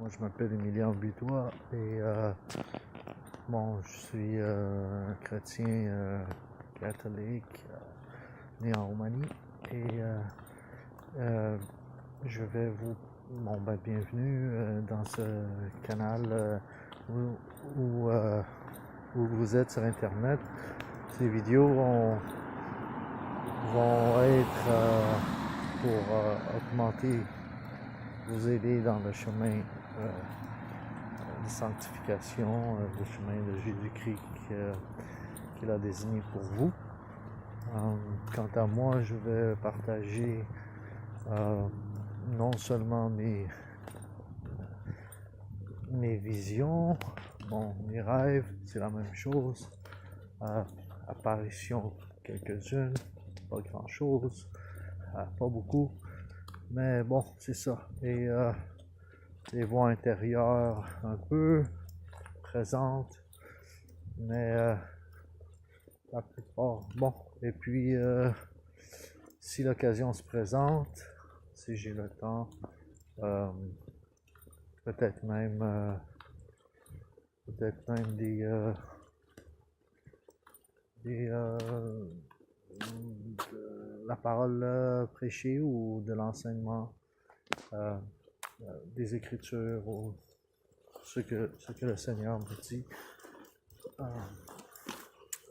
Moi, je m'appelle Emilien Butois et je suis chrétien catholique né en Roumanie et je vais bienvenue dans ce canal où vous êtes sur Internet. Ces vidéos vont être pour augmenter, vous aider dans le chemin de sanctification, le chemin de Jésus-Christ qu'il a désigné pour vous. Quant à moi, je vais partager non seulement mes visions, mes rêves, c'est la même chose, apparitions quelques-unes, pas grand-chose, pas beaucoup, mais bon, c'est ça. Et des voix intérieures un peu présentes, mais la plupart, et puis si l'occasion se présente, si j'ai le temps, peut-être même de la parole prêchée ou de l'enseignement des Écritures ou ce que le Seigneur me dit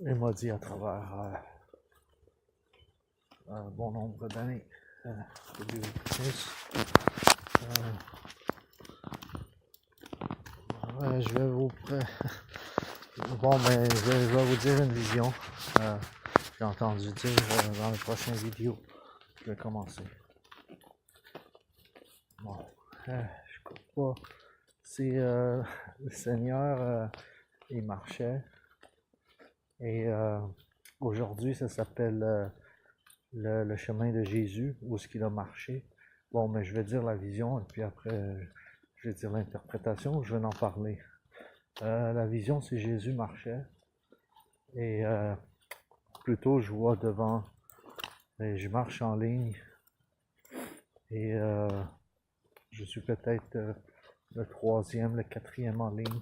et m'a dit à travers un bon nombre d'années. Je vais vous je vais vous dire une vision. J'ai entendu dire dans les prochaines vidéos. Je vais commencer. Je coupe pas. C'est le Seigneur, il marchait. Et aujourd'hui, ça s'appelle le chemin de Jésus, où est-ce qu'il a marché. Mais je vais dire la vision, et puis après, je vais dire l'interprétation, je vais en parler. La vision, c'est Jésus marchait, et plutôt je vois devant, et je marche en ligne, et je suis peut-être le troisième, le quatrième en ligne,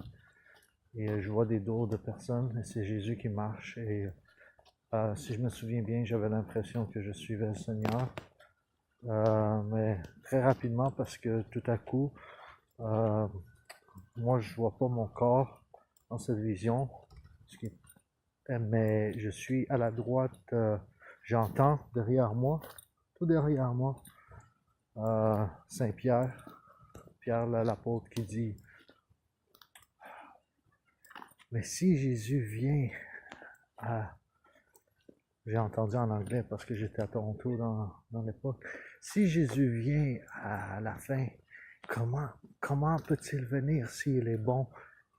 et je vois des dos de personnes, et c'est Jésus qui marche, et si je me souviens bien, j'avais l'impression que je suivais le Seigneur, mais très rapidement, parce que tout à coup, moi je vois pas mon corps dans cette vision, mais je suis à la droite, j'entends derrière moi, tout derrière moi, Saint Pierre, l'apôtre qui dit: mais si Jésus vient j'ai entendu en anglais parce que j'étais à Toronto dans l'époque. Si Jésus vient à la fin, comment peut-il venir s'il est bon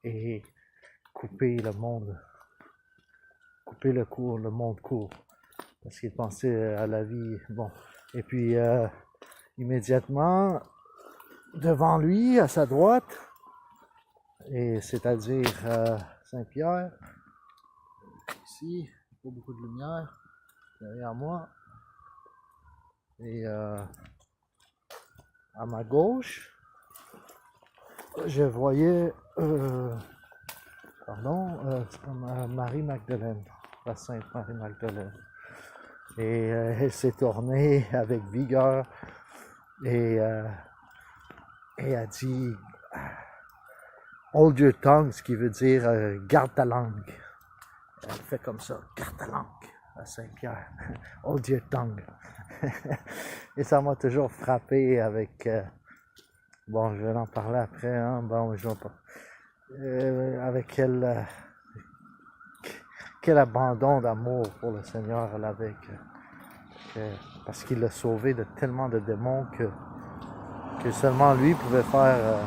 et couper le monde court, parce qu'il pensait à la vie. Et puis immédiatement devant lui, à sa droite, et c'est-à-dire Saint-Pierre, ici, pas beaucoup de lumière derrière moi, et à ma gauche, je voyais Marie-Magdalène, la Sainte Marie-Magdalène, et elle s'est tournée avec vigueur et a dit hold your tongue, ce qui veut dire garde ta langue. Elle fait comme ça, garde ta langue à Saint-Pierre, hold your tongue. Et ça m'a toujours frappé avec, je vais en parler après, je vais pas. Avec quel abandon d'amour pour le Seigneur elle avait, parce qu'il l'a sauvé de tellement de démons que seulement lui pouvait faire,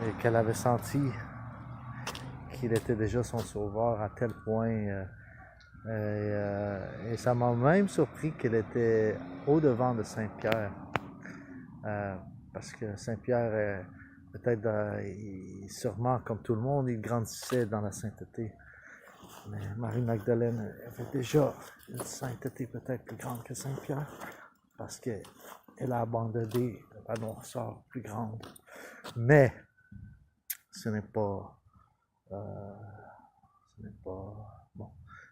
et qu'elle avait senti qu'il était déjà son sauveur à tel point, et ça m'a même surpris qu'elle était au-devant de Saint-Pierre, parce que Saint-Pierre, peut-être sûrement comme tout le monde, il grandissait dans la sainteté, mais Marie-Magdalène avait déjà une sainteté peut-être plus grande que Saint-Pierre, parce qu'elle a abandonné la noirceur plus grande. Mais ce n'est pas... ce n'est pas... Bon.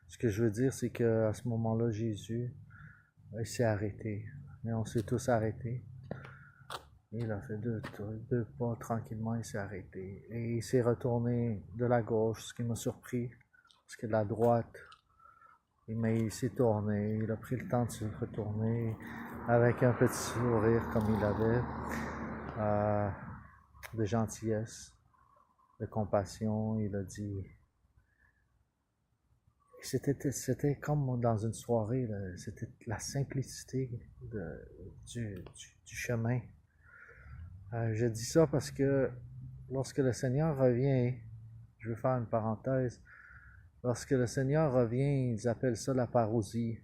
Ce que je veux dire, c'est qu'à ce moment-là, Jésus, il s'est arrêté. Et on s'est tous arrêtés. Il a fait deux pas tranquillement, il s'est arrêté. Et il s'est retourné de la gauche, ce qui m'a surpris. Parce que de la droite, mais il s'est tourné, il a pris le temps de se retourner avec un petit sourire comme il avait, de gentillesse, de compassion. Il a dit... C'était comme dans une soirée, c'était la simplicité du chemin. Je dis ça parce que lorsque le Seigneur revient, je veux faire une parenthèse, lorsque le Seigneur revient, ils appellent ça la parousie.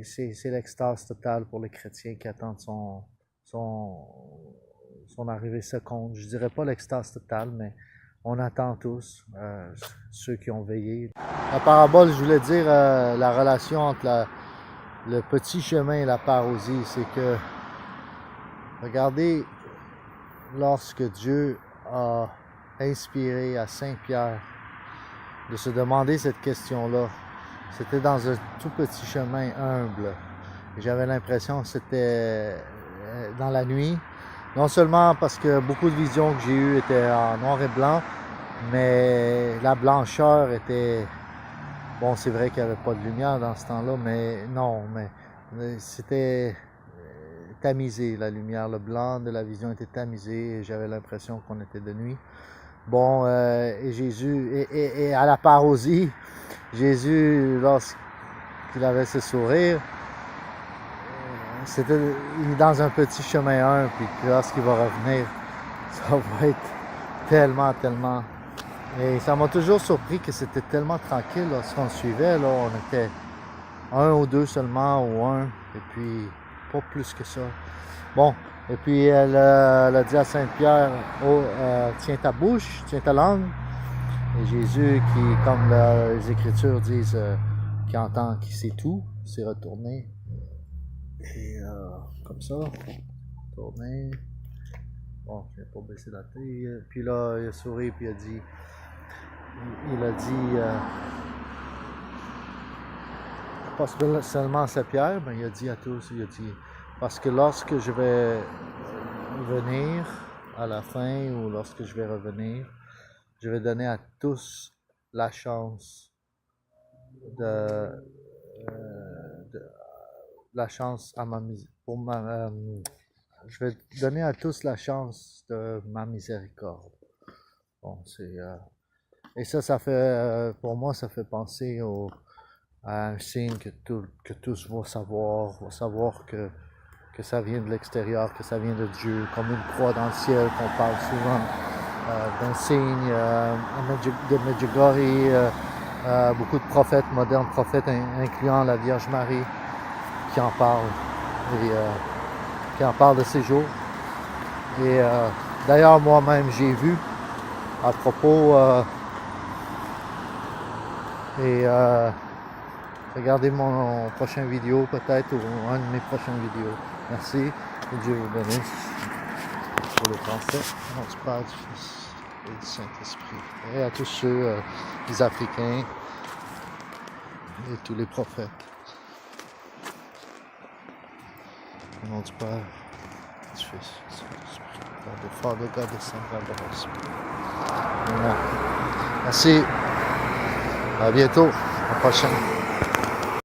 C'est l'extase totale pour les chrétiens qui attendent son arrivée seconde. Je dirais pas l'extase totale, mais on attend tous, ceux qui ont veillé. La parabole, je voulais dire la relation entre le petit chemin et la parousie, c'est que, regardez, lorsque Dieu a inspiré à Saint Pierre de se demander cette question-là, c'était dans un tout petit chemin humble. J'avais l'impression que c'était dans la nuit. Non seulement parce que beaucoup de visions que j'ai eues étaient en noir et blanc, mais la blancheur était... Bon, c'est vrai qu'il n'y avait pas de lumière dans ce temps-là, mais non, mais c'était tamisé, la lumière. Le blanc de la vision était tamisé et j'avais l'impression qu'on était de nuit. Bon, et Jésus, et à la parousie, Jésus, lorsqu'il avait ce sourire, c'était dans un petit chemin humble, puis lorsqu'il va revenir, ça va être tellement... Et ça m'a toujours surpris que c'était tellement tranquille lorsqu'on le suivait, là, on était un ou deux seulement, ou un, et puis pas plus que ça. Bon, et puis elle a dit à Saint-Pierre, oh, tiens ta bouche, tiens ta langue. Et Jésus, qui, comme les Écritures disent, qui entend, qui sait tout, s'est retourné. Et comme ça, tourné. Bon, je n'ai pas baissé la tête. Puis là, il a souri, puis il a dit, pas seulement à sa Pierre, mais il a dit à tous, il a dit, parce que lorsque je vais venir à la fin, ou lorsque je vais revenir, je vais donner à tous la chance la chance à je vais donner à tous la chance de ma miséricorde. Bon, et ça fait, pour moi, ça fait penser à un signe que tous vont savoir que ça vient de l'extérieur, que ça vient de Dieu, comme une croix dans le ciel qu'on parle souvent d'un signe de Medjugorje, beaucoup de prophètes, modernes prophètes, incluant la Vierge Marie, qui en parlent, et qui en parlent de ces jours. Et d'ailleurs, moi-même, j'ai vu à propos, regardez mon prochain vidéo peut-être, ou un de mes prochaines vidéos. Merci, que Dieu vous bénisse. Pour le français, au nom du Père, du Fils et du Saint-Esprit. Et à tous ceux, les Africains et tous les prophètes. Au nom du Père, du Fils, du Saint-Esprit. God the Father, God the Son, God the Holy Spirit. Amen. Merci. À bientôt. À la prochaine.